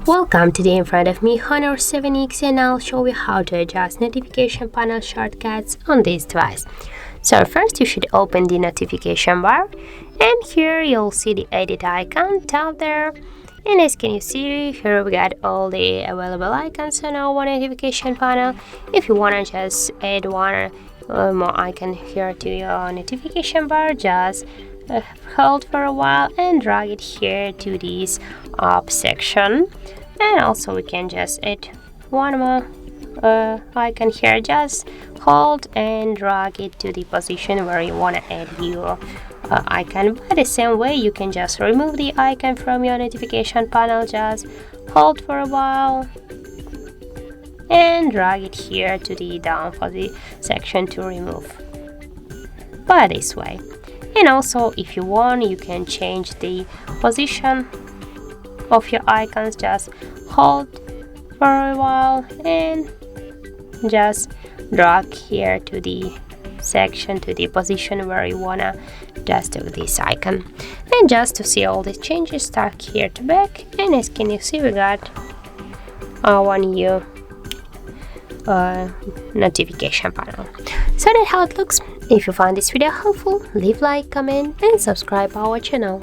Welcome, today in front of me Honor 7X, and I'll show you how to adjust notification panel shortcuts on this device. So first you should open the notification bar, and here you'll see the edit icon down there. And as can you see, here we got all the available icons on our notification panel. If you want to just add one more icon here to your notification bar, just hold for a while and drag it here to this up section. And also we can just add one more icon here, just hold and drag it to the position where you want to add your icon. By the same way, you can just remove the icon from your notification panel, just hold for a while and drag it here to the down for the section to remove by this way. And also, if you want, you can change the position of your icons, just hold for a while and just drag here to the section, to the position where you wanna just do this icon. And just to see all the changes, start here to back, and as can you see, we got our new notification panel. So that's how it looks. If you found this video helpful, leave like, comment and subscribe our channel.